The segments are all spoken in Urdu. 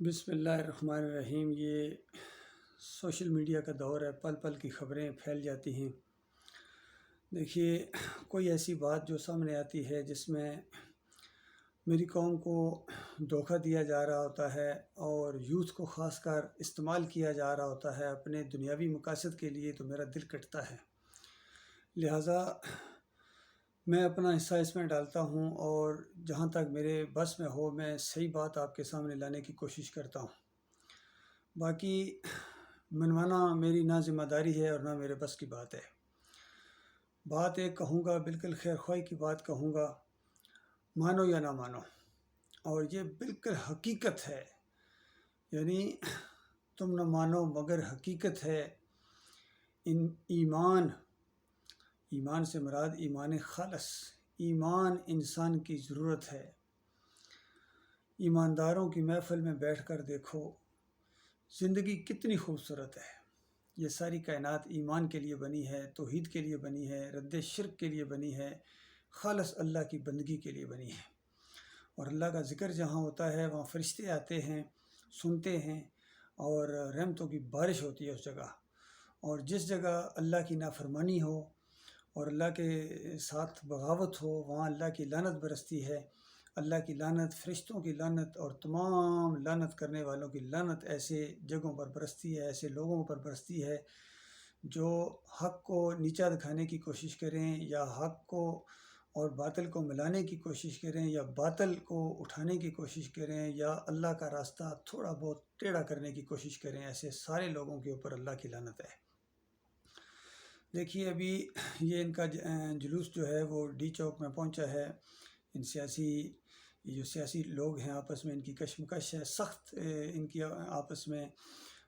بسم اللہ الرحمن الرحیم۔ یہ سوشل میڈیا کا دور ہے، پل پل کی خبریں پھیل جاتی ہیں۔ دیکھیے، کوئی ایسی بات جو سامنے آتی ہے جس میں میری قوم کو دھوکہ دیا جا رہا ہوتا ہے اور یوتھ کو خاص کر استعمال کیا جا رہا ہوتا ہے اپنے دنیاوی مقاصد کے لیے، تو میرا دل کٹتا ہے۔ لہٰذا میں اپنا حصہ اس میں ڈالتا ہوں اور جہاں تک میرے بس میں ہو میں صحیح بات آپ کے سامنے لانے کی کوشش کرتا ہوں۔ باقی منوانا میری نہ ذمہ داری ہے اور نہ میرے بس کی بات ہے۔ بات ایک کہوں گا، بالکل خیر خواہی کی بات کہوں گا، مانو یا نہ مانو، اور یہ بالکل حقیقت ہے، یعنی تم نہ مانو مگر حقیقت ہے۔ ایمان سے مراد ایمان خالص، ایمان انسان کی ضرورت ہے۔ ایمانداروں کی محفل میں بیٹھ کر دیکھو زندگی کتنی خوبصورت ہے۔ یہ ساری کائنات ایمان کے لیے بنی ہے، توحید کے لیے بنی ہے، رد شرک کے لیے بنی ہے، خالص اللہ کی بندگی کے لیے بنی ہے۔ اور اللہ کا ذکر جہاں ہوتا ہے وہاں فرشتے آتے ہیں، سنتے ہیں، اور رحمتوں کی بارش ہوتی ہے اس جگہ۔ اور جس جگہ اللہ کی نافرمانی ہو اور اللہ کے ساتھ بغاوت ہو، وہاں اللہ کی لعنت برستی ہے۔ اللہ کی لعنت، فرشتوں کی لعنت اور تمام لعنت کرنے والوں کی لعنت ایسے جگہوں پر برستی ہے، ایسے لوگوں پر برستی ہے جو حق کو نیچا دکھانے کی کوشش کریں، یا حق کو اور باطل کو ملانے کی کوشش کریں، یا باطل کو اٹھانے کی کوشش کریں، یا اللہ کا راستہ تھوڑا بہت ٹیڑھا کرنے کی کوشش کریں۔ ایسے سارے لوگوں کے اوپر اللہ کی لعنت ہے۔ دیکھیے، ابھی یہ ان کا جلوس جو ہے وہ ڈی چوک میں پہنچا ہے۔ ان سیاسی لوگ ہیں، آپس میں ان کی کشمکش ہے، سخت ان کی آپس میں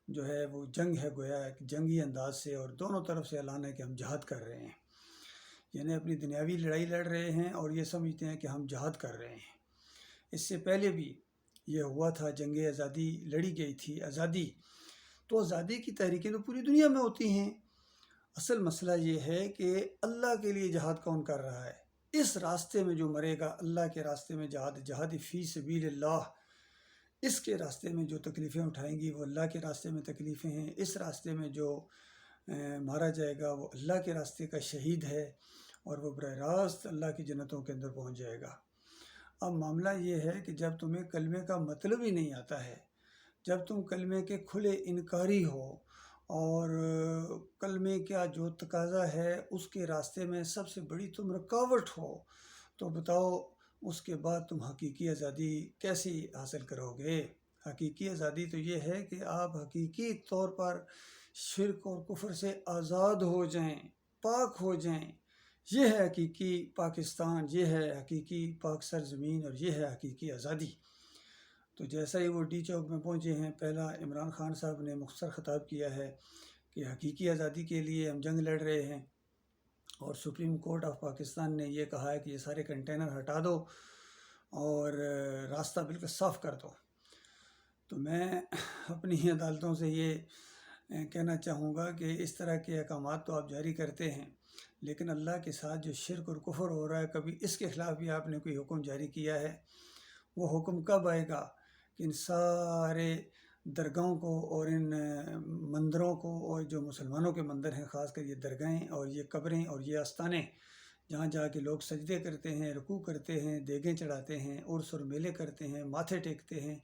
جو ہے وہ جنگ ہے، گویا ایک جنگی انداز سے، اور دونوں طرف سے اعلان ہے کہ ہم جہاد کر رہے ہیں، یعنی اپنی دنیاوی لڑائی لڑ رہے ہیں اور یہ سمجھتے ہیں کہ ہم جہاد کر رہے ہیں۔ اس سے پہلے بھی یہ ہوا تھا، جنگ آزادی لڑی گئی تھی، آزادی تو آزادی کی تحریکیں تو پوری دنیا میں ہوتی ہیں۔ اصل مسئلہ یہ ہے کہ اللہ کے لیے جہاد کون کر رہا ہے۔ اس راستے میں جو مرے گا، اللہ کے راستے میں جہاد فی سبیل اللہ، اس کے راستے میں جو تکلیفیں اٹھائیں گی وہ اللہ کے راستے میں تکلیفیں ہیں۔ اس راستے میں جو مارا جائے گا وہ اللہ کے راستے کا شہید ہے، اور وہ براہ راست اللہ کی جنتوں کے اندر پہنچ جائے گا۔ اب معاملہ یہ ہے کہ جب تمہیں کلمے کا مطلب ہی نہیں آتا ہے، جب تم کلمے کے کھلے انکاری ہو اور کلمے کا جو تقاضا ہے اس کے راستے میں سب سے بڑی تم رکاوٹ ہو، تو بتاؤ اس کے بعد تم حقیقی آزادی کیسے حاصل کرو گے؟ حقیقی آزادی تو یہ ہے کہ آپ حقیقی طور پر شرک اور کفر سے آزاد ہو جائیں، پاک ہو جائیں۔ یہ ہے حقیقی پاکستان، یہ ہے حقیقی پاک سرزمین، اور یہ ہے حقیقی آزادی۔ تو جیسا ہی وہ ڈی چوک میں پہنچے ہیں، پہلا عمران خان صاحب نے مختصر خطاب کیا ہے کہ حقیقی آزادی کے لیے ہم جنگ لڑ رہے ہیں، اور سپریم کورٹ آف پاکستان نے یہ کہا ہے کہ یہ سارے کنٹینر ہٹا دو اور راستہ بالکل صاف کر دو۔ تو میں اپنی عدالتوں سے یہ کہنا چاہوں گا کہ اس طرح کے احکامات تو آپ جاری کرتے ہیں، لیکن اللہ کے ساتھ جو شرک اور کفر ہو رہا ہے، کبھی اس کے خلاف بھی آپ نے کوئی حکم جاری کیا ہے؟ وہ حکم کب آئے گا کہ ان سارے درگاہوں کو اور ان مندروں کو، اور جو مسلمانوں کے مندر ہیں، خاص کر یہ درگاہیں اور یہ قبریں اور یہ آستانے جہاں جا کے لوگ سجدے کرتے ہیں، رکوع کرتے ہیں، دیگیں چڑھاتے ہیں، عرس اور میلے کرتے ہیں، ماتھے ٹیکتے ہیں،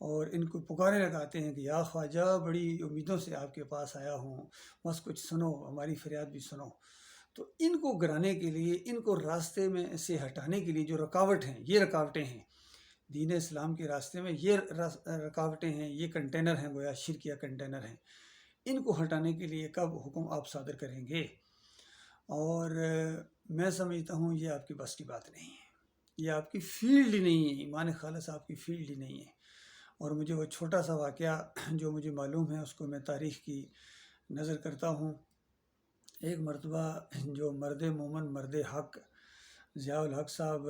اور ان کو پکاریں لگاتے ہیں کہ یا خواجہ بڑی امیدوں سے آپ کے پاس آیا ہوں، بس کچھ سنو، ہماری فریاد بھی سنو۔ تو ان کو گرانے کے لیے، ان کو راستے میں سے ہٹانے کے لیے جو رکاوٹ ہیں، یہ رکاوٹیں ہیں دین اسلام کے راستے میں، یہ رکاوٹیں ہیں، یہ کنٹینر ہیں، گویا شرکیہ کنٹینر ہیں۔ ان کو ہٹانے کے لیے کب حکم آپ صادر کریں گے؟ اور میں سمجھتا ہوں یہ آپ کی بس کی بات نہیں ہے، یہ آپ کی فیلڈ ہی نہیں ہے، ایمان خالص آپ کی فیلڈ ہی نہیں ہے۔ اور مجھے وہ چھوٹا سا واقعہ جو مجھے معلوم ہے اس کو میں تاریخ کی نظر کرتا ہوں۔ ایک مرتبہ جو مرد مومن، مرد حق ضیاء الحق صاحب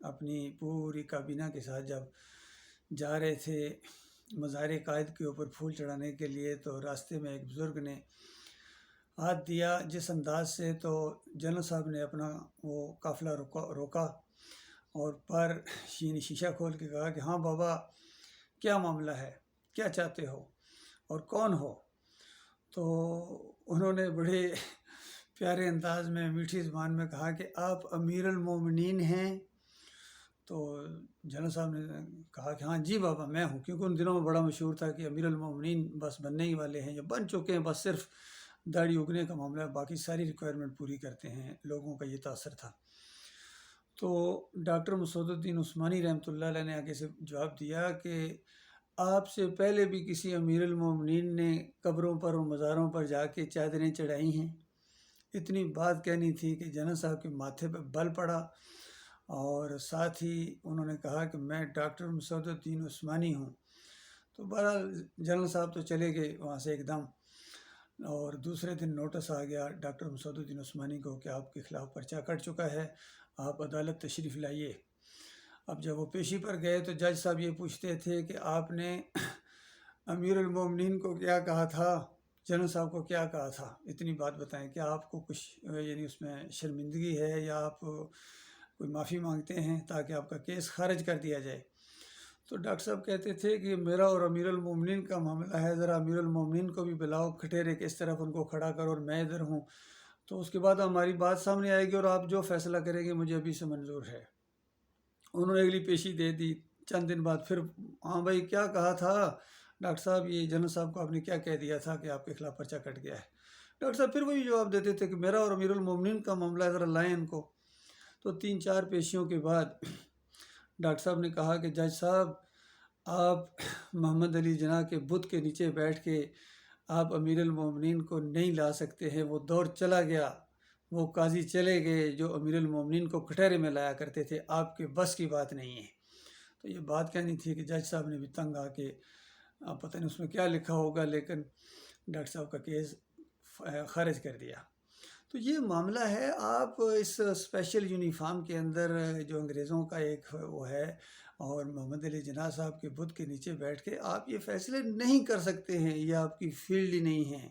اپنی پوری کابینہ کے ساتھ جب جا رہے تھے مزار قائد کے اوپر پھول چڑھانے کے لیے، تو راستے میں ایک بزرگ نے ہاتھ دیا جس انداز سے، تو جنرل صاحب نے اپنا وہ قافلہ روکا اور پر شیشہ کھول کے کہا کہ ہاں بابا، کیا معاملہ ہے، کیا چاہتے ہو اور کون ہو؟ تو انہوں نے بڑے پیارے انداز میں میٹھی زبان میں کہا کہ آپ امیر المومنین ہیں۔ تو جنرل صاحب نے کہا کہ ہاں جی بابا میں ہوں، کیونکہ ان دنوں میں بڑا مشہور تھا کہ امیر المومنین بس بننے ہی والے ہیں یا بن چکے ہیں، بس صرف داڑھی اگنے کا معاملہ ہے، باقی ساری ریکوائرمنٹ پوری کرتے ہیں، لوگوں کا یہ تاثر تھا۔ تو ڈاکٹر مسعود الدین عثمانی رحمۃ اللہ علیہ نے آگے سے جواب دیا کہ آپ سے پہلے بھی کسی امیر المومنین نے قبروں پر اور مزاروں پر جا کے چادریں چڑھائی ہیں۔ اتنی بات کہنی تھی کہ جنرل صاحب کے ماتھے پہ بل پڑا، اور ساتھ ہی انہوں نے کہا کہ میں ڈاکٹر مسعود الدین عثمانی ہوں۔ تو بہرحال جنرل صاحب تو چلے گئے وہاں سے ایک دم، اور دوسرے دن نوٹس آ گیا ڈاکٹر مسعود الدین عثمانی کو کہ آپ کے خلاف پرچہ کٹ چکا ہے، آپ عدالت تشریف لائیے۔ اب جب وہ پیشی پر گئے تو جج صاحب یہ پوچھتے تھے کہ آپ نے امیر المومنین کو کیا کہا تھا، جنرل صاحب کو کیا کہا تھا، اتنی بات بتائیں، کیا آپ کو کچھ یعنی اس میں شرمندگی ہے یا آپ کوئی معافی مانگتے ہیں تاکہ آپ کا کیس خارج کر دیا جائے؟ تو ڈاکٹر صاحب کہتے تھے کہ میرا اور امیر المومنین کا معاملہ ہے، ذرا امیر المومنین کو بھی بلاؤ، کھٹیرے کے اس طرف ان کو کھڑا کرو اور میں ادھر ہوں، تو اس کے بعد ہماری بات سامنے آئے گی اور آپ جو فیصلہ کریں گے مجھے ابھی سے منظور ہے۔ انہوں نے اگلی پیشی دے دی۔ چند دن بعد پھر ہاں بھائی کیا کہا تھا ڈاکٹر صاحب، یہ جنرل صاحب کو آپ نے کیا کہہ دیا تھا کہ آپ کے خلاف پرچہ کٹ گیا ہے؟ ڈاکٹر صاحب پھر وہی جواب دیتے تھے کہ میرا اور امیر المومنین کا معاملہ ہے، ذرا لائیں ان کو۔ تو 3-4 پیشیوں کے بعد ڈاکٹر صاحب نے کہا کہ جج صاحب آپ محمد علی جناح کے بت کے نیچے بیٹھ کے آپ امیر المومنین کو نہیں لا سکتے ہیں، وہ دور چلا گیا، وہ قاضی چلے گئے جو امیر المومنین کو کٹہرے میں لایا کرتے تھے، آپ کے بس کی بات نہیں ہے۔ تو یہ بات کہنی تھی کہ جج صاحب نے بھی تنگ آ کے، آپ پتہ نہیں اس میں کیا لکھا ہوگا، لیکن ڈاکٹر صاحب کا کیس خارج کر دیا۔ تو یہ معاملہ ہے، آپ اس اسپیشل یونیفارم کے اندر جو انگریزوں کا ایک وہ ہے، اور محمد علی جناح صاحب کے بت کے نیچے بیٹھ کے آپ یہ فیصلے نہیں کر سکتے ہیں، یہ آپ کی فیلڈ ہی نہیں ہے۔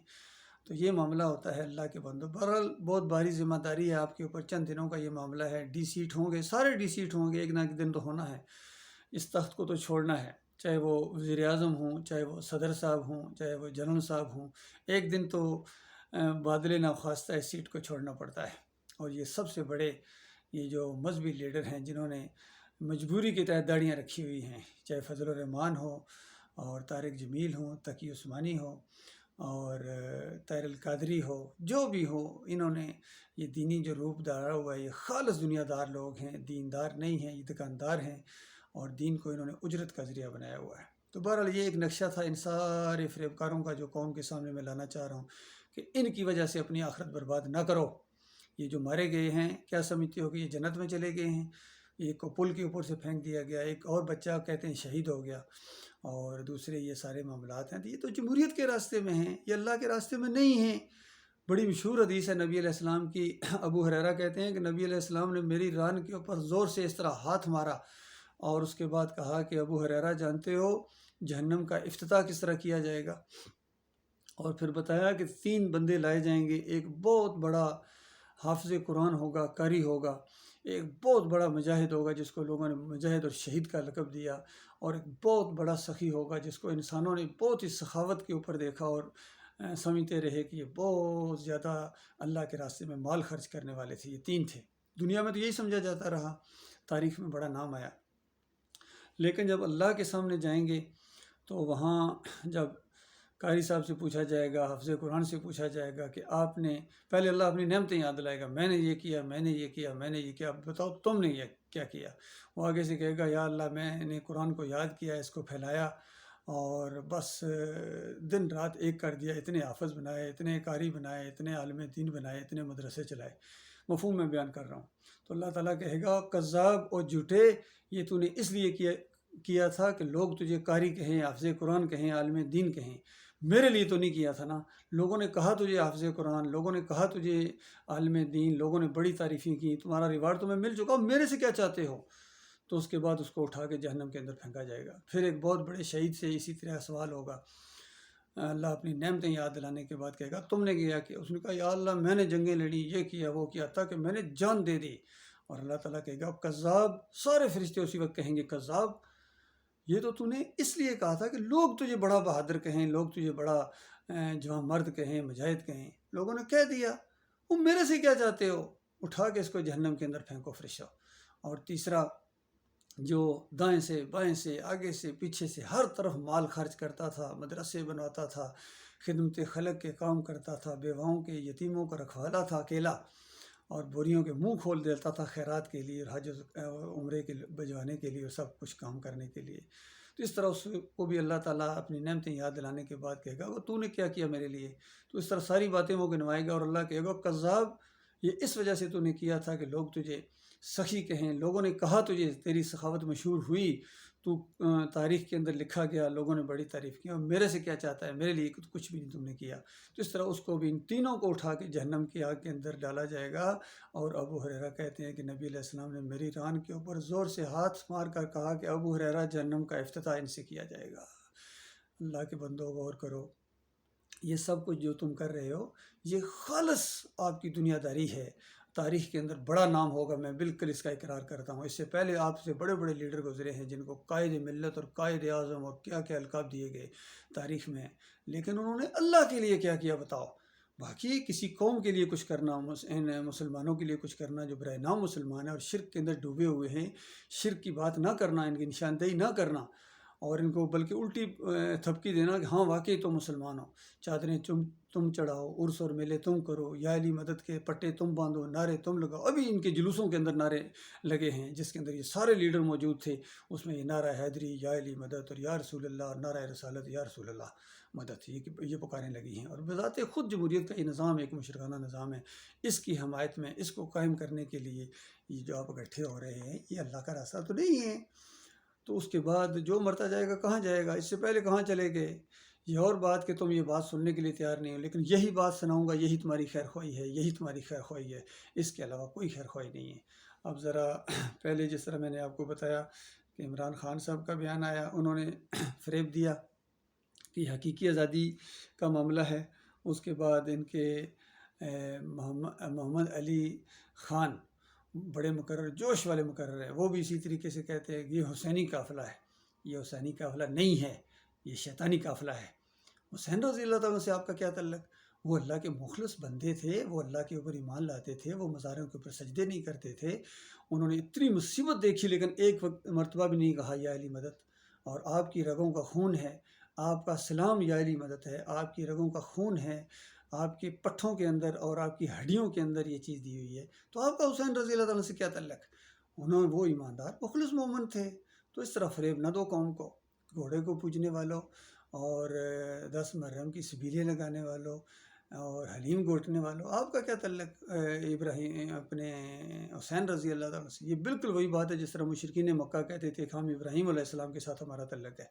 تو یہ معاملہ ہوتا ہے اللہ کے بندو۔ بہرحال بہت بھاری ذمہ داری ہے آپ کے اوپر، چند دنوں کا یہ معاملہ ہے، ڈی سیٹ ہوں گے، سارے ڈی سیٹ ہوں گے، ایک نہ ایک دن تو ہونا ہے، اس تخت کو تو چھوڑنا ہے، چاہے وہ وزیر اعظم ہوں، چاہے وہ صدر صاحب ہوں، چاہے وہ جنرل صاحب ہوں، ایک دن تو بادل ناخواستہ اس سیٹ کو چھوڑنا پڑتا ہے۔ اور یہ سب سے بڑے یہ جو مذہبی لیڈر ہیں جنہوں نے مجبوری کے تحت داڑیاں رکھی ہوئی ہیں، چاہے فضل الرحمان ہو اور طارق جمیل ہوں، تقی عثمانی ہو اور طاہر القادری ہو، جو بھی ہو، انہوں نے یہ دینی جو روپ دھارا ہوا ہے، یہ خالص دنیا دار لوگ ہیں، دیندار نہیں ہیں، یہ دکاندار ہیں، اور دین کو انہوں نے اجرت کا ذریعہ بنایا ہوا ہے۔ تو بہرحال یہ ایک نقشہ تھا ان سارے فریبکاروں کا جو قوم کے سامنے میں لانا چاہ رہا ہوں کہ ان کی وجہ سے اپنی آخرت برباد نہ کرو۔ یہ جو مارے گئے ہیں کیا سمجھتے ہو کہ یہ جنت میں چلے گئے ہیں؟ ایک کو پل کے اوپر سے پھینک دیا گیا، ایک اور بچہ کہتے ہیں شہید ہو گیا، اور دوسرے یہ سارے معاملات ہیں، تو یہ تو جمہوریت کے راستے میں ہیں، یہ اللہ کے راستے میں نہیں ہیں۔ بڑی مشہور حدیث ہے نبی علیہ السلام کی، ابو ہریرہ کہتے ہیں کہ نبی علیہ السلام نے میری ران کے اوپر زور سے اس طرح ہاتھ مارا، اور اس کے بعد کہا کہ ابو ہریرہ جانتے ہو جہنم کا افتتاح کس طرح کیا جائے گا؟ اور پھر بتایا کہ 3 بندے لائے جائیں گے، ایک بہت بڑا حافظ قرآن ہوگا، قاری ہوگا، ایک بہت بڑا مجاہد ہوگا جس کو لوگوں نے مجاہد اور شہید کا لقب دیا، اور ایک بہت بڑا سخی ہوگا جس کو انسانوں نے بہت ہی سخاوت کے اوپر دیکھا اور سمجھتے رہے کہ یہ بہت زیادہ اللہ کے راستے میں مال خرچ کرنے والے تھے۔ یہ 3 تھے، دنیا میں تو یہی سمجھا جاتا رہا، تاریخ میں بڑا نام آیا، لیکن جب اللہ کے سامنے جائیں گے تو وہاں جب قاری صاحب سے پوچھا جائے گا، حافظ قرآن سے پوچھا جائے گا کہ آپ نے پہلے اللہ اپنی نعمتیں یاد دلائے گا، میں نے یہ کیا، میں نے یہ کیا، میں نے یہ کیا، بتاؤ تم نے یہ کیا کیا؟ وہ آگے سے کہے گا یا اللہ میں نے قرآن کو یاد کیا، اس کو پھیلایا، اور بس دن رات ایک کر دیا، اتنے حافظ بنائے، اتنے قاری بنائے، اتنے عالم دین بنائے، اتنے مدرسے چلائے۔ مفہوم میں بیان کر رہا ہوں۔ تو اللہ تعالیٰ کہے گا کذاب اور جھوٹے، یہ تو نے اس لیے کیا تھا کہ لوگ تجھے قاری کہیں، حافظ قرآن کہیں، عالم دین کہیں، میرے لیے تو نہیں کیا تھا نا۔ لوگوں نے کہا تجھے حافظ قرآن، لوگوں نے کہا تجھے عالم دین، لوگوں نے بڑی تعریفیں کی، تمہارا ریوارڈ تمہیں مل چکا، میرے سے کیا چاہتے ہو؟ تو اس کے بعد اس کو اٹھا کے جہنم کے اندر پھینکا جائے گا۔ پھر ایک بہت بڑے شہید سے اسی طرح سوال ہوگا، اللہ اپنی نعمتیں یاد دلانے کے بعد کہے گا تم نے کیا کیا؟ اس نے کہا یا اللہ میں نے جنگیں لڑی، یہ کیا وہ کیا، تاکہ میں نے جان دے دی۔ اور اللہ تعالیٰ کہے گا کذاب، سارے فرشتے اسی وقت کہیں گے کذاب، یہ تو نے اس لیے کہا تھا کہ لوگ تجھے بڑا بہادر کہیں، لوگ تجھے بڑا جواں مرد کہیں، مجاہد کہیں۔ لوگوں نے کہہ دیا، وہ میرے سے کیا چاہتے ہو؟ اٹھا کے اس کو جہنم کے اندر پھینکو فرشتو۔ اور تیسرا، جو دائیں سے بائیں سے آگے سے پیچھے سے ہر طرف مال خرچ کرتا تھا، مدرسے بنواتا تھا، خدمت خلق کے کام کرتا تھا، بیواؤں کے یتیموں کا رکھوالا تھا اکیلا، اور بوریوں کے منہ کھول دیتا تھا خیرات کے لیے، حج عمرے کے بجوانے کے لیے، اور سب کچھ کام کرنے کے لیے۔ تو اس طرح اس کو بھی اللہ تعالیٰ اپنی نعمتیں یاد دلانے کے بعد کہے گا، وہ تو نے کیا کیا میرے لیے؟ تو اس طرح ساری باتیں وہ گنوائے گا، اور اللہ کہے گا کذاب، یہ اس وجہ سے تو نے کیا تھا کہ لوگ تجھے سخی کہیں، لوگوں نے کہا تجھے، تیری سخاوت مشہور ہوئی، تو تاریخ کے اندر لکھا گیا، لوگوں نے بڑی تعریف کی، اور میرے سے کیا چاہتا ہے؟ میرے لیے کچھ بھی نہیں تم نے کیا۔ تو اس طرح اس کو بھی، ان تینوں کو اٹھا کے جہنم کی آگ کے اندر ڈالا جائے گا۔ اور ابو ہریرہ کہتے ہیں کہ نبی علیہ السلام نے میری ران کے اوپر زور سے ہاتھ مار کر کہا کہ ابو ہریرہ، جہنم کا افتتاح ان سے کیا جائے گا۔ اللہ کے بندوں، غور کرو، یہ سب کچھ جو تم کر رہے ہو، یہ خالص آپ کی دنیا داری ہے۔ تاریخ کے اندر بڑا نام ہوگا، میں بالکل اس کا اقرار کرتا ہوں۔ اس سے پہلے آپ سے بڑے بڑے لیڈر گزرے ہیں جن کو قائد ملت اور قائد اعظم اور کیا کیا القاب دیے گئے تاریخ میں، لیکن انہوں نے اللہ کے لیے کیا کیا بتاؤ؟ باقی کسی قوم کے لیے کچھ کرنا، مسلمانوں کے لیے کچھ کرنا جو برائے نام مسلمان ہیں اور شرک کے اندر ڈوبے ہوئے ہیں، شرک کی بات نہ کرنا، ان کی نشاندہی نہ کرنا، اور ان کو بلکہ الٹی تھپکی دینا کہ ہاں واقعی تم مسلمان ہو، چادریں تم چڑھاؤ، عرس اور میلے تم کرو، یا علی مدد کے پٹے تم باندھو، نعرے تم لگاؤ۔ ابھی ان کے جلوسوں کے اندر نعرے لگے ہیں جس کے اندر یہ سارے لیڈر موجود تھے، اس میں یہ نعرہ حیدری، یا علی مدد، اور یا رسول اللہ، نعرہ رسالت، یا رسول اللہ مدد، یہ پکاریں لگی ہیں۔ اور بذات خود جمہوریت کا یہ نظام ایک مشرکانہ نظام ہے، اس کی حمایت میں، اس کو قائم کرنے کے لیے یہ جو آپ اکٹھے ہو رہے ہیں، یہ اللہ کا راستہ تو نہیں ہے۔ تو اس کے بعد جو مرتا جائے گا کہاں جائے گا؟ اس سے پہلے کہاں چلے گئے؟ یہ اور بات کہ تم یہ بات سننے کے لیے تیار نہیں ہو، لیکن یہی بات سناؤں گا، یہی تمہاری خیر خواہی ہے، یہی تمہاری خیر خواہی ہے، اس کے علاوہ کوئی خیر خواہی نہیں ہے۔ اب ذرا پہلے جس طرح میں نے آپ کو بتایا کہ عمران خان صاحب کا بیان آیا، انہوں نے فریب دیا کہ حقیقی آزادی کا معاملہ ہے۔ اس کے بعد ان کے محمد علی خان، بڑے مقرر، جوش والے مقرر ہیں، وہ بھی اسی طریقے سے کہتے ہیں کہ یہ حسینی قافلہ ہے۔ یہ حسینی قافلہ نہیں ہے، یہ شیطانی قافلہ ہے۔ حسین رضی اللہ تعالیٰ سے آپ کا کیا تعلق؟ وہ اللہ کے مخلص بندے تھے، وہ اللہ کے اوپر ایمان لاتے تھے، وہ مزاروں کے اوپر سجدے نہیں کرتے تھے۔ انہوں نے اتنی مصیبت دیکھی لیکن ایک مرتبہ بھی نہیں کہا یا علی مدد۔ اور آپ کی رگوں کا خون ہے، آپ کا سلام یا علی مدد ہے، آپ کی رگوں کا خون ہے، آپ کے پٹھوں کے اندر اور آپ کی ہڈیوں کے اندر یہ چیز دی ہوئی ہے، تو آپ کا حسین رضی اللہ تعالیٰ سے کیا تعلق؟ وہ ایماندار مخلص مومن تھے۔ تو اس طرح فریب نہ دو قوم کو، گھوڑے کو پوجنے والوں، اور 10 محرم کی سبیلیں لگانے والوں، اور حلیم گھوٹنے والوں، آپ کا کیا تعلق ابراہیم اپنے حسین رضی اللہ تعالیٰ سے؟ یہ بالکل وہی بات ہے جس طرح مشرکین مکہ کہتے تھے کہ ہم ابراہیم علیہ السلام کے ساتھ ہمارا تعلق ہے،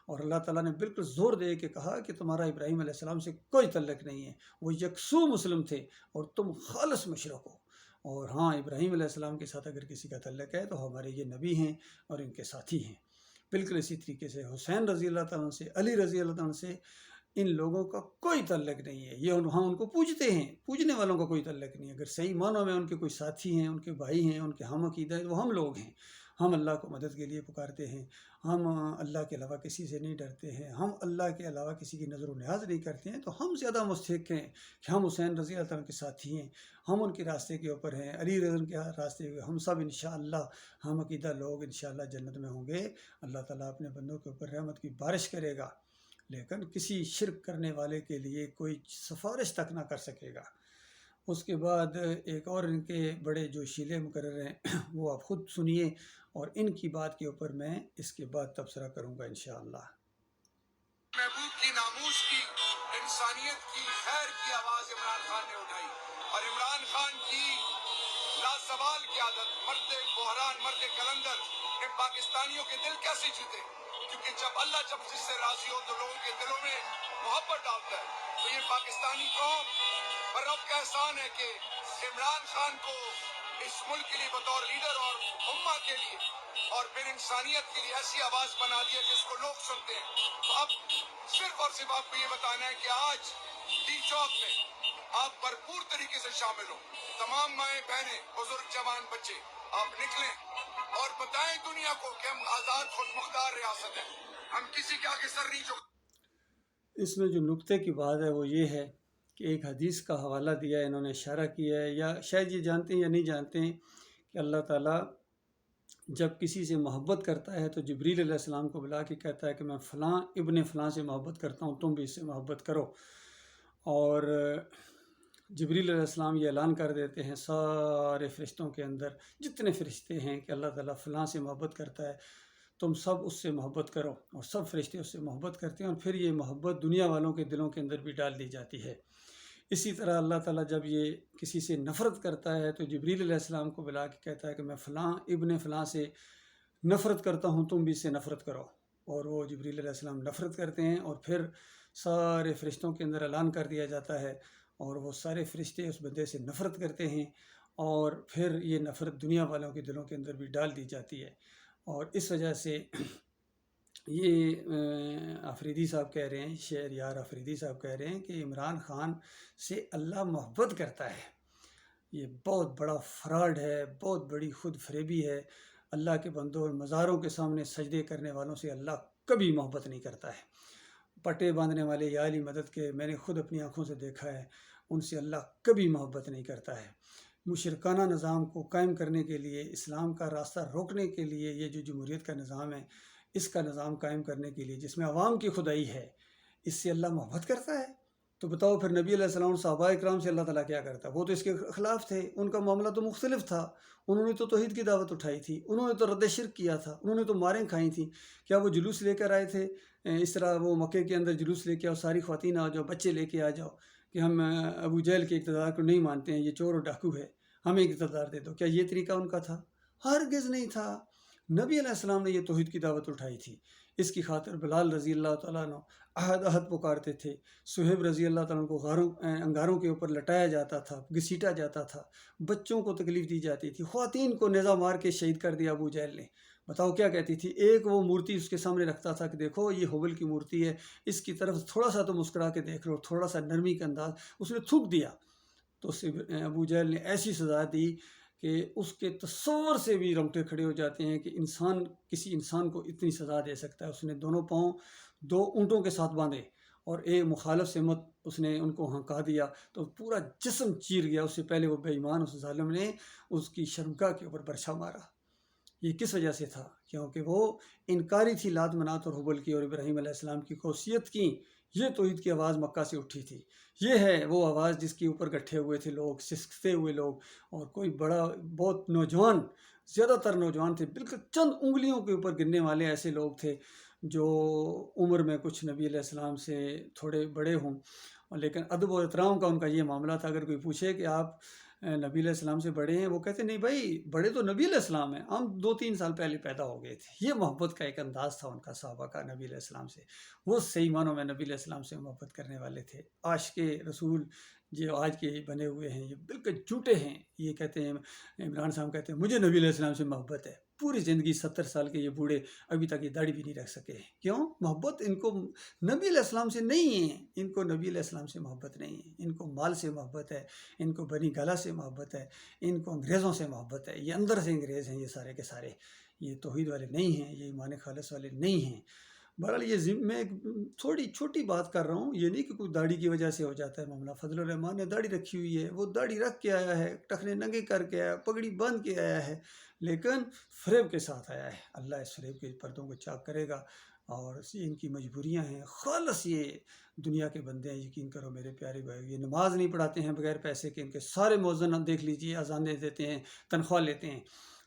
اور اللہ تعالیٰ نے بالکل زور دے کے کہا کہ تمہارا ابراہیم علیہ السلام سے کوئی تعلق نہیں ہے، وہ یکسو مسلم تھے اور تم خالص مشرک ہو۔ اور ہاں، ابراہیم علیہ السلام کے ساتھ اگر کسی کا تعلق ہے تو ہمارے یہ نبی ہیں اور ان کے ساتھی ہیں۔ بالکل اسی طریقے سے حسین رضی اللہ تعالیٰ سے، علی رضی اللہ تعالیٰ سے ان لوگوں کا کوئی تعلق نہیں ہے۔ یہ ہاں ان کو پوجتے ہیں، پوجنے والوں کا کوئی تعلق نہیں ہے۔ اگر صحیح معنوں میں ان کے کوئی ساتھی ہیں، ان کے بھائی ہیں، ان کے ہم عقیدہ ہیں، وہ ہم لوگ ہیں۔ ہم اللہ کو مدد کے لیے پکارتے ہیں، ہم اللہ کے علاوہ کسی سے نہیں ڈرتے ہیں، ہم اللہ کے علاوہ کسی کی نظر و نیاز نہیں کرتے ہیں، تو ہم زیادہ مستحق ہیں کہ ہم حسین رضی اللہ تعالیٰ کے ساتھی ہیں، ہم ان کے راستے کے اوپر ہیں، علی رضی کے راستے کے، ہم سب انشاءاللہ ہم عقیدہ لوگ انشاءاللہ جنت میں ہوں گے۔ اللہ تعالیٰ اپنے بندوں کے اوپر رحمت کی بارش کرے گا، لیکن کسی شرک کرنے والے کے لیے کوئی سفارش تک نہ کر سکے گا۔ اس کے بعد ایک اور ان کے بڑے جو شیلے مقرر ہیں وہ آپ خود سنیے، اور ان کی بات کے اوپر میں اس کے بعد تبصرہ کروں گا انشاءاللہ۔ محبوب کی، ناموس کی، انسانیت کی، خیر کی آواز عمران خان نے اٹھائی، اور عمران خان کی لازوال کی عادت، مرد بحران، مرد کلندر نے پاکستانیوں کے دل کیسے جیتے؟ کیونکہ جب اللہ جس سے راضی ہو تو لوگوں کے دلوں میں محبت ڈالتا ہے۔ تو یہ پاکستانی قوم پر رب کا احسان ہے کہ عمران خان کو اس ملک کے لیے بطور لیڈر اور امہ کے لیے اور پھر انسانیت کے لیے ایسی آواز بنا دیا جس کو لوگ سنتے ہیں۔ تو اب صرف اور صرف آپ کو یہ بتانا ہے کہ آج ٹی چوک میں آپ بھرپور طریقے سے شامل ہوں، تمام مائیں بہنیں، بزرگ، جوان، بچے، آپ نکلیں اور بتائیں دنیا کو کہ ہم آزاد خود مختار ریاست ہیں، ہم کسی کے آگے سر نہیں جھکا۔ اس میں جو نقطے کی بات ہے وہ یہ ہے کہ ایک حدیث کا حوالہ دیا ہے، انہوں نے اشارہ کیا ہے، یا شاید یہ جانتے ہیں یا نہیں جانتے ہیں کہ اللہ تعالیٰ جب کسی سے محبت کرتا ہے تو جبریل علیہ السلام کو بلا کے کہتا ہے کہ میں فلاں ابن فلاں سے محبت کرتا ہوں، تم بھی اس سے محبت کرو۔ اور جبریل علیہ السلام یہ اعلان کر دیتے ہیں سارے فرشتوں کے اندر جتنے فرشتے ہیں کہ اللہ تعالیٰ فلاں سے محبت کرتا ہے، تم سب اس سے محبت کرو، اور سب فرشتے اس سے محبت کرتے ہیں، اور پھر یہ محبت دنیا والوں کے دلوں کے اندر بھی ڈال دی جاتی ہے۔ اسی طرح اللہ تعالیٰ جب یہ کسی سے نفرت کرتا ہے تو جبریل علیہ السلام کو بلا کے کہتا ہے کہ میں فلاں ابن فلاں سے نفرت کرتا ہوں، تم بھی اس سے نفرت کرو، اور وہ جبریل علیہ السلام نفرت کرتے ہیں، اور پھر سارے فرشتوں کے اندر اعلان کر دیا جاتا ہے، اور وہ سارے فرشتے اس بندے سے نفرت کرتے ہیں، اور پھر یہ نفرت دنیا والوں کے دلوں کے اندر بھی ڈال دی جاتی ہے۔ اور اس وجہ سے یہ آفریدی صاحب کہہ رہے ہیں، شعر یار آفریدی صاحب کہہ رہے ہیں کہ عمران خان سے اللہ محبت کرتا ہے۔ یہ بہت بڑا فراڈ ہے، بہت بڑی خود فریبی ہے۔ اللہ کے بندوں اور مزاروں کے سامنے سجدے کرنے والوں سے اللہ کبھی محبت نہیں کرتا ہے۔ پٹے باندھنے والے یا علی مدد کے میں نے خود اپنی آنکھوں سے دیکھا ہے، ان سے اللہ کبھی محبت نہیں کرتا ہے۔ مشرکانہ نظام کو قائم کرنے کے لیے، اسلام کا راستہ روکنے کے لیے، یہ جو جمہوریت کا نظام ہے، اس کا نظام قائم کرنے کے لیے جس میں عوام کی خدائی ہے، اس سے اللہ محبت کرتا ہے؟ تو بتاؤ پھر نبی علیہ السلام اور صحابہ اکرام سے اللہ تعالیٰ کیا کرتا؟ وہ تو اس کے خلاف تھے، ان کا معاملہ تو مختلف تھا، انہوں نے تو توحید کی دعوت اٹھائی تھی، انہوں نے تو رد شرک کیا تھا، انہوں نے تو ماریں کھائی تھیں۔ کیا وہ جلوس لے کر آئے تھے اس طرح وہ مکے کے اندر جلوس لے کے آؤ، ساری خواتین آ جاؤ، بچے لے کے آ جاؤ کہ ہم ابو جہل کے اقتدار کو نہیں مانتے ہیں، یہ چور اور ڈاکو ہے، ہمیں اقتدار دے دو؟ کیا یہ طریقہ ان کا تھا؟ ہرگز نہیں تھا۔ نبی علیہ السلام نے یہ توحید کی دعوت اٹھائی تھی، اس کی خاطر بلال رضی اللہ تعالیٰ عنہ عہد عہد پکارتے تھے، صہیب رضی اللہ تعالیٰ عنہ کو انگاروں کے اوپر لٹایا جاتا تھا، گھسیٹا جاتا تھا، بچوں کو تکلیف دی جاتی تھی، خواتین کو نیزہ مار کے شہید کر دیا ابو جہل نے۔ بتاؤ کیا کہتی تھی؟ ایک وہ مورتی اس کے سامنے رکھتا تھا کہ دیکھو یہ حبل کی مورتی ہے، اس کی طرف تھوڑا سا تو مسکرا کے دیکھ لو، تھوڑا سا نرمی کا انداز، اس نے تھوک دیا تو ابو جہل نے ایسی سزا دی کہ اس کے تصور سے بھی رونگٹے کھڑے ہو جاتے ہیں کہ انسان کسی انسان کو اتنی سزا دے سکتا ہے۔ اس نے دونوں پاؤں 2 اونٹوں کے ساتھ باندھے اور ایک مخالف سمت اس نے ان کو ہنکا دیا تو پورا جسم چیر گیا۔ اس سے پہلے وہ بے ایمان اس ظالم نے اس کی شرمگاہ کے اوپر برچھا مارا۔ یہ کس وجہ سے تھا؟ کیونکہ وہ انکاری تھی لات منات اور حبل کی اور ابراہیم علیہ السلام کی قوسیت کی۔ یہ توحید کی آواز مکہ سے اٹھی تھی۔ یہ ہے وہ آواز جس کے اوپر گٹھے ہوئے تھے لوگ، سسکتے ہوئے لوگ، اور کوئی بڑا بہت نوجوان، زیادہ تر نوجوان تھے، بالکل چند انگلیوں کے اوپر گننے والے ایسے لوگ تھے جو عمر میں کچھ نبی علیہ السلام سے تھوڑے بڑے ہوں، لیکن ادب و احترام کا ان کا یہ معاملہ تھا۔ اگر کوئی پوچھے کہ آپ نبی علیہ السلام سے بڑے ہیں، وہ کہتے نہیں بھائی، بڑے تو نبی علیہ السلام ہیں، ہم 2-3 سال پہلے پیدا ہو گئے تھے۔ یہ محبت کا ایک انداز تھا ان کا، صحابہ کا، نبی علیہ السلام سے۔ وہ صحیح معنوں میں نبی علیہ السلام سے محبت کرنے والے تھے۔ عاشق رسول جو آج کے بنے ہوئے ہیں یہ بالکل جھوٹے ہیں۔ یہ کہتے ہیں، عمران صاحب کہتے ہیں مجھے نبی علیہ السلام سے محبت ہے۔ پوری زندگی 70 سال کے یہ بوڑھے ابھی تک یہ داڑھی بھی نہیں رکھ سکے۔ کیوں؟ محبت ان کو نبی علیہ السلام سے نہیں ہے، ان کو نبی علیہ السلام سے محبت نہیں ہے، ان کو مال سے محبت ہے، ان کو بنی گالہ سے محبت ہے، ان کو انگریزوں سے محبت ہے۔ یہ اندر سے انگریز ہیں یہ سارے کے سارے، یہ توحید والے نہیں ہیں، یہ ایمان خالص والے نہیں ہیں۔ بہرحال یہ میں ایک تھوڑی چھوٹی بات کر رہا ہوں، یہ نہیں کہ کوئی داڑھی کی وجہ سے ہو جاتا ہے معاملہ۔ فضل الرحمان نے داڑھی رکھی ہوئی ہے، وہ داڑھی رکھ کے آیا ہے، ٹخنے ننگے کر کے آیا، پگڑی باندھ کے آیا ہے، لیکن فریب کے ساتھ آیا ہے۔ اللہ اس فریب کے پردوں کو چاک کرے گا، اور ان کی مجبوریاں ہیں، خالص یہ دنیا کے بندے ہیں۔ یقین کرو میرے پیارے بھائی، یہ نماز نہیں پڑھاتے ہیں بغیر پیسے کے، ان کے سارے مؤذن دیکھ لیجئے اذانیں دیتے ہیں، تنخواہ لیتے ہیں،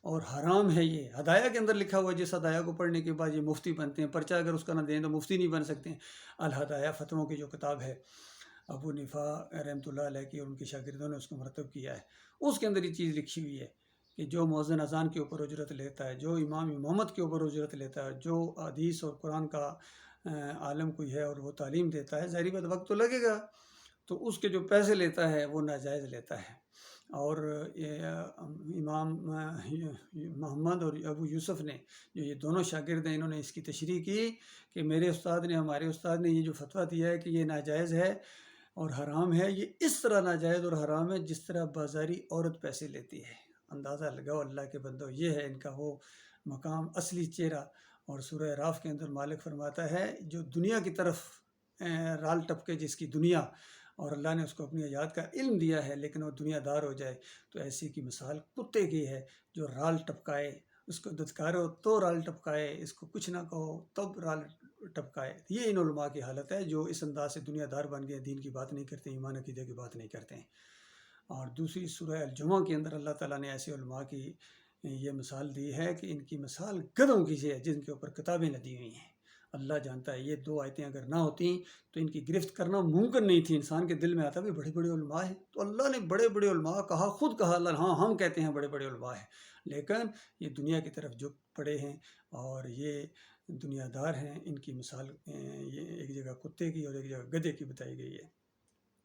اور حرام ہے یہ۔ ہدایہ کے اندر لکھا ہوا ہے جس ہدایہ کو پڑھنے کے بعد یہ مفتی بنتے ہیں، پرچہ اگر اس کا نہ دیں تو مفتی نہیں بن سکتے ہیں۔ الہدایہ فتووں کی جو کتاب ہے ابو حنیفہ رحمۃ اللہ علیہ کی اور ان کے شاگردوں نے اس کو مرتب کیا ہے، اس کے اندر یہ چیز لکھی ہوئی ہے کہ جو مؤذن اذان کے اوپر اجرت لیتا ہے، جو امام امامت کے اوپر اجرت لیتا ہے، جو حدیث اور قرآن کا عالم کوئی ہے اور وہ تعلیم دیتا ہے، ظاہری بات وقت تو لگے گا، تو اس کے جو پیسے لیتا ہے وہ ناجائز لیتا ہے۔ اور امام محمد اور ابو یوسف نے، جو یہ دونوں شاگرد ہیں، انہوں نے اس کی تشریح کی کہ میرے استاد نے، ہمارے استاد نے یہ جو فتویٰ دیا ہے کہ یہ ناجائز ہے اور حرام ہے، یہ اس طرح ناجائز اور حرام ہے جس طرح بازاری عورت پیسے لیتی ہے۔ اندازہ لگاؤ اللہ کے بندو، یہ ہے ان کا وہ مقام، اصلی چہرہ۔ اور سورہ راف کے اندر مالک فرماتا ہے جو دنیا کی طرف رال ٹپکے، جس کی دنیا، اور اللہ نے اس کو اپنی حیات کا علم دیا ہے لیکن وہ دنیا دار ہو جائے، تو ایسی کی مثال کتے کی ہے جو رال ٹپکائے، اس کو دھتکارو تو رال ٹپکائے، اس کو کچھ نہ کہو تب رال ٹپکائے۔ یہ ان علماء کی حالت ہے جو اس انداز سے دنیا دار بن گئے، دین کی بات نہیں کرتے، ایمان عقیدے کی بات نہیں کرتے ہیں۔ اور دوسری سورہ الجمعہ کے اندر اللہ تعالیٰ نے ایسے علماء کی یہ مثال دی ہے کہ ان کی مثال گدھوں کی ہے جن کے اوپر کتابیں لدی ہوئی ہیں۔ اللہ جانتا ہے یہ دو آیتیں اگر نہ ہوتی تو ان کی گرفت کرنا ممکن نہیں تھی۔ انسان کے دل میں آتا بھی بڑے بڑے علماء ہیں، تو اللہ نے بڑے بڑے علماء کہا، خود کہا اللہ، ہاں ہم کہتے ہیں بڑے بڑے علماء ہیں، لیکن یہ دنیا کی طرف جھک پڑے ہیں اور یہ دنیا دار ہیں۔ ان کی مثال یہ ایک جگہ کتے کی اور ایک جگہ گدھے کی بتائی گئی ہے۔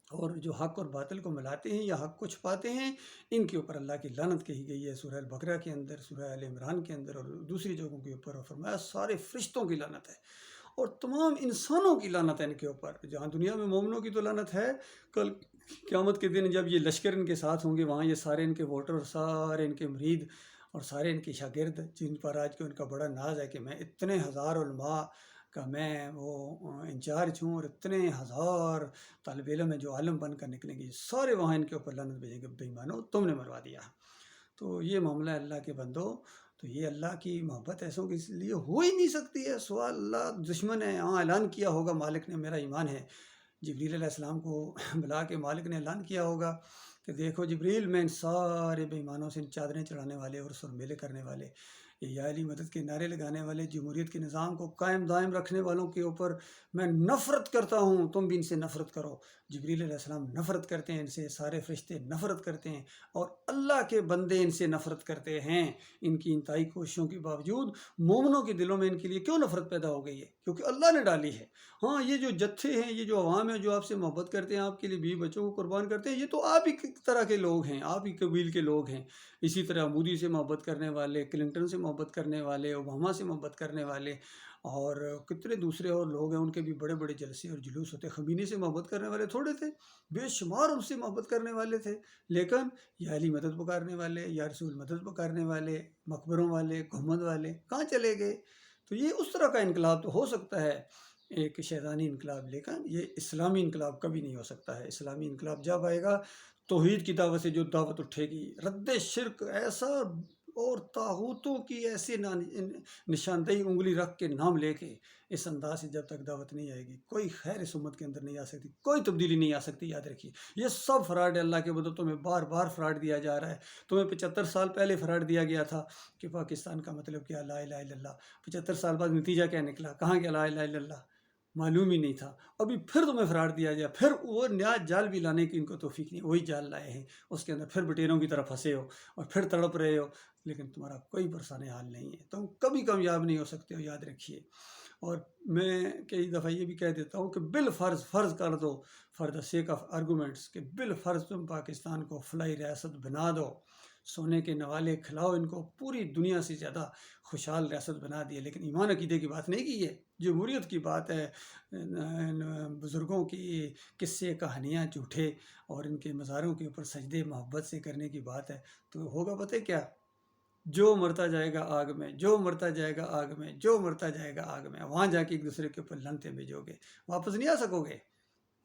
اور جو حق اور باطل کو ملاتے ہیں یا حق کو چھپاتے ہیں، ان کے اوپر اللہ کی لعنت کہی گئی ہے سورہ البقرہ کے اندر، سورہ آل عمران کے اندر اور دوسری جگہوں کے اوپر، اور فرمایا سارے فرشتوں کی لعنت ہے اور تمام انسانوں کی لعنت ہے ان کے اوپر۔ جہاں دنیا میں مومنوں کی تو لعنت ہے، کل قیامت کے دن جب یہ لشکر ان کے ساتھ ہوں گے، وہاں یہ سارے ان کے ووٹر، سارے ان کے مرید اور سارے ان کے شاگرد، جن پر آج کو ان کا بڑا ناز ہے کہ میں اتنے ہزار علماء کا میں وہ انچارج ہوں اور اتنے ہزار طالب علم ہیں جو عالم بن کر نکلیں گے، سارے وہاں ان کے اوپر لعنت بھیجیں گے، بے ایمانو تم نے مروا دیا۔ تو یہ معاملہ ہے اللہ کے بندو، تو یہ اللہ کی محبت ایسوں کے اس لیے ہو ہی نہیں سکتی ہے۔ سوال اللہ دشمن ہے، ہاں اعلان کیا ہوگا مالک نے میرا ایمان ہے، جبریل علیہ السلام کو بلا کے مالک نے اعلان کیا ہوگا کہ دیکھو جبریل، میں ان سارے بے ایمانوں سے، ان چادریں چڑھانے والے اور سر میلے کرنے والے، یا علی مدد کے نعرے لگانے والے، جمہوریت کے نظام کو قائم دائم رکھنے والوں کے اوپر میں نفرت کرتا ہوں، تم بھی ان سے نفرت کرو۔ جبریل علیہ السلام نفرت کرتے ہیں ان سے، سارے فرشتے نفرت کرتے ہیں، اور اللہ کے بندے ان سے نفرت کرتے ہیں۔ ان کی انتہائی کوششوں کے باوجود مومنوں کے دلوں میں ان کے لیے کیوں نفرت پیدا ہو گئی ہے؟ کیونکہ اللہ نے ڈالی ہے۔ ہاں یہ جو جتھے ہیں، یہ جو عوام ہیں جو آپ سے محبت کرتے ہیں، آپ کے لیے بیوی بچوں کو قربان کرتے ہیں، یہ تو آپ ہی طرح کے لوگ ہیں، آپ ہی قبیل کے لوگ ہیں۔ اسی طرح مودی سے محبت کرنے والے، کلنٹن سے محبت کرنے والے، اوباما سے محبت کرنے والے، اور کتنے دوسرے اور لوگ ہیں، ان کے بھی بڑے بڑے جلسے اور جلوس ہوتے۔ خمینی سے محبت کرنے والے تھوڑے تھے، بے شمار ان سے محبت کرنے والے تھے، لیکن یا علی مدد پکارنے والے، یا رسول مدد پکارنے والے، مقبروں والے، گھمند والے کہاں چلے گئے؟ تو یہ اس طرح کا انقلاب تو ہو سکتا ہے، ایک شیطانی انقلاب، لیکن یہ اسلامی انقلاب کبھی نہیں ہو سکتا ہے۔ اسلامی انقلاب جب آئے گا توحید کی دعوت سے جو دعوت اٹھے گی، رد شرک ایسا اور طاغوتوں کی ایسے نشاندہی انگلی رکھ کے نام لے کے، اس انداز سے جب تک دعوت نہیں آئے گی، کوئی خیر اس امت کے اندر نہیں آ سکتی، کوئی تبدیلی نہیں آ سکتی۔ یاد رکھیے یہ سب فراڈ ہے، اللہ کے بدو تمہیں بار بار فراڈ دیا جا رہا ہے۔ تمہیں 75 سال پہلے فراڈ دیا گیا تھا کہ پاکستان کا مطلب کیا، لا الہ الا اللہ۔ 75 سال بعد نتیجہ کیا نکلا؟ کہاں گیا لا الہ الا اللہ؟ معلوم ہی نہیں تھا۔ ابھی پھر تمہیں فراڈ دیا گیا، پھر وہ نیا جال بھی لانے کی ان کو توفیق نہیں، وہی جال لائے ہیں، اس کے اندر پھر بٹیروں کی طرح پھنسے ہو اور پھر تڑپ رہے ہو، لیکن تمہارا کوئی پرسان حال نہیں ہے، تم کبھی کامیاب نہیں ہو سکتے ہو، یاد رکھیے۔ اور میں کئی دفعہ یہ بھی کہہ دیتا ہوں کہ بالفرض فرض کر دو، for the sake of arguments, کہ بالفرض تم پاکستان کو فلاحی ریاست بنا دو، سونے کے نوالے کھلاؤ ان کو، پوری دنیا سے زیادہ خوشحال ریاست بنا دی ہے، لیکن ایمان عقیدے کی بات نہیں کی ہے، جمہوریت کی بات ہے، بزرگوں کی قصے کہانیاں جھوٹے اور ان کے مزاروں کے اوپر سجدے محبت سے کرنے کی بات ہے، تو ہوگا پتہ کیا؟ جو مرتا جائے گا آگ میں، جو مرتا جائے گا آگ میں، جو مرتا جائے گا آگ میں، وہاں جا کے ایک دوسرے کے اوپر لعنتیں بھیجو گے، واپس نہیں آ سکو گے۔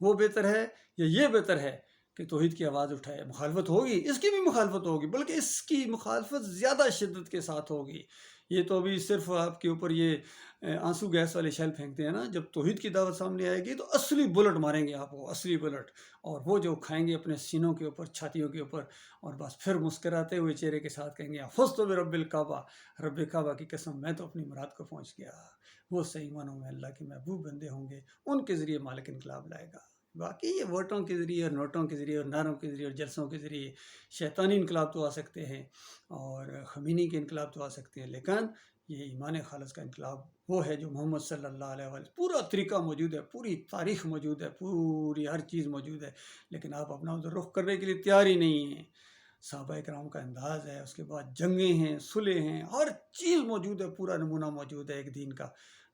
وہ بہتر ہے یا یہ بہتر ہے کہ توحید کی آواز اٹھائے؟ مخالفت ہوگی، اس کی بھی مخالفت ہوگی، بلکہ اس کی مخالفت زیادہ شدت کے ساتھ ہوگی۔ یہ تو ابھی صرف آپ کے اوپر یہ آنسو گیس والے شیل پھینکتے ہیں نا، جب توحید کی دعوت سامنے آئے گی تو اصلی بلٹ ماریں گے آپ کو، اصلی بلٹ، اور وہ جو کھائیں گے اپنے سینوں کے اوپر، چھاتیوں کے اوپر، اور بس پھر مسکراتے ہوئے چہرے کے ساتھ کہیں گے فزت برب الکعبہ، رب کعبہ کی قسم میں تو اپنی مراد کو پہنچ گیا۔ وہ صحیح معنوں میں اللہ کے محبوب بندے ہوں گے، ان کے ذریعے مالک انقلاب لائے گا۔ باقی یہ ووٹوں کے ذریعے اور نوٹوں کے ذریعے اور نعروں کے ذریعے اور جلسوں کے ذریعے شیطانی انقلاب تو آ سکتے ہیں اور خمینی کے انقلاب تو آ سکتے ہیں، لیکن یہ ایمان خالص کا انقلاب وہ ہے جو محمد صلی اللہ علیہ وسلم، پورا طریقہ موجود ہے، پوری تاریخ موجود ہے، پوری ہر چیز موجود ہے، لیکن آپ اپنا ادھر رخ کرنے کے لیے تیار ہی نہیں ہیں۔ صحابہ کرام کا انداز ہے، اس کے بعد جنگیں ہیں، صلحیں ہیں، ہر چیز موجود ہے، پورا نمونہ موجود ہے ایک دین کا،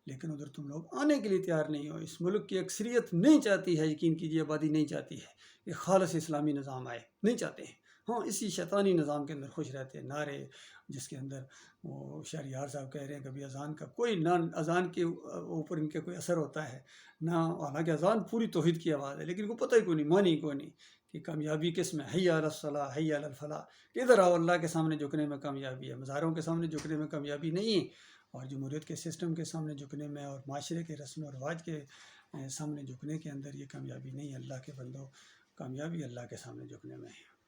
لیکن ادھر تم لوگ آنے کے لیے تیار نہیں ہو۔ اس ملک کی اکثریت نہیں چاہتی ہے، یقین کیجیے آبادی نہیں چاہتی ہے کہ خالص اسلامی نظام آئے، نہیں چاہتے ہیں۔ ہاں اسی شیطانی نظام کے اندر خوش رہتے ہیں، نعرے جس کے اندر وہ شہریار صاحب کہہ رہے ہیں کبھی اذان کا کوئی نہ اذان کے اوپر ان کے کوئی اثر ہوتا ہے نہ، حالانکہ اذان پوری توحید کی آواز ہے لیکن کو پتہ ہی کوئی نہیں، مانی کوئی نہیں کہ کامیابی کس میں، حی علی الصلاح حی علی الفلاح، ادھر آؤ اللہ کے سامنے جھکنے میں کامیابی ہے، مزاروں کے سامنے جھکنے میں کامیابی نہیں ہے، اور جمہوریت کے سسٹم کے سامنے جھکنے میں اور معاشرے کے رسم و رواج کے سامنے جھکنے کے اندر یہ کامیابی نہیں ہے۔ اللہ کے بندوں، کامیابی اللہ کے سامنے جھکنے میں ہے۔